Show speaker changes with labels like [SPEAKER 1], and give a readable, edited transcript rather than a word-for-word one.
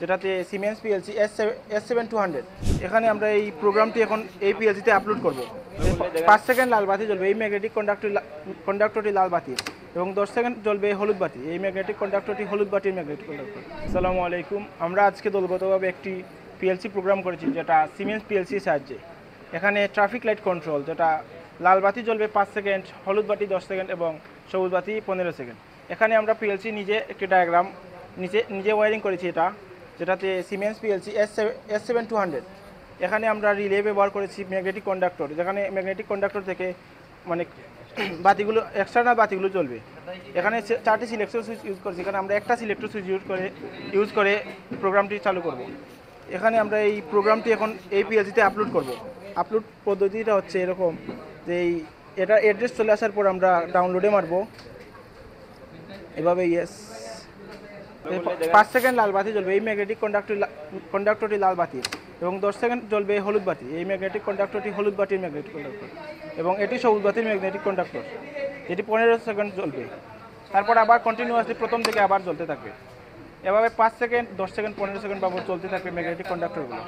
[SPEAKER 1] যেটাতে siemens PLC S7200। এখানে আমরা এই প্রোগ্রামটি এখন এই পিএলসিতে আপলোড করব। 5 সেকেন্ড লাল বাতি জ্বলবে এই ম্যাগনেটিক কন্ডাক্টরটি লাল বাতি, এবং 10 সেকেন্ড জ্বলবে হলুদ বাতি। এই ম্যাগনেটিক কন্ডাক্টরটি হলুদ বাতির ম্যাগনেটিক কন্ডাক্টর। আসসালামু আলাইকুম। আমরা আজকে দলগতভাবে একটি পিএলসি প্রোগ্রাম করেছি যেটা সিমেন্স পিএলসির সাহায্যে। এখানে ট্রাফিক লাইট কন্ট্রোল, যেটা লাল বাতি জ্বলবে 5 সেকেন্ড, হলুদ বাতি 10 সেকেন্ড এবং সবুজ বাতি 15 সেকেন্ড। এখানে আমরা পিএলসি নিজে একটি ডায়াগ্রাম নিজে ওয়ারিং করেছি, যেটাতে সিমেন্স পিএলসি S7200। এখানে আমরা রিলে ব্যবহার করেছি ম্যাগনেটিক কন্ডাক্টর, যেখানে ম্যাগনেটিক কন্ডাক্টর থেকে মানে বাতিগুলো এক্সটার্নাল বাতিগুলো জ্বলবে। এখানে 4টি সিলেক্টর সুইচ ইউজ করেছি। এখানে আমরা একটা সিলেক্টর সুইচ ইউজ করে প্রোগ্রামটি চালু করব। এখানে আমরা এই প্রোগ্রামটি এখন এই পিএলসিতে আপলোড করব। আপলোড পদ্ধতিটা হচ্ছে এরকম যে এটা অ্যাড্রেস চলে আসার পর আমরা ডাউনলোডে মারব এভাবে। ইয়েস, 5 সেকেন্ড লাল বাতি জ্বলবে এই ম্যাগনেটিক কন্ডাক্টরটি লাল বাতি, এবং 10 সেকেন্ড জ্বলবে হলুদ বাতি। এই ম্যাগনেটিক কন্ডাক্টরটি হলুদ বাতির ম্যাগনেটিক কন্ডাক্টর, এবং এটি সবুজ বাতির ম্যাগনেটিক কন্ডাক্টর, যেটি 15 সেকেন্ড জ্বলবে। তারপর আবার কন্টিনিউয়াসলি প্রথম থেকে আবার জ্বলতে থাকবে। এভাবে 5 সেকেন্ড, 10 সেকেন্ড, 15 সেকেন্ড বাবদ চলতে থাকবে ম্যাগনেটিক কন্ডাক্টরগুলো।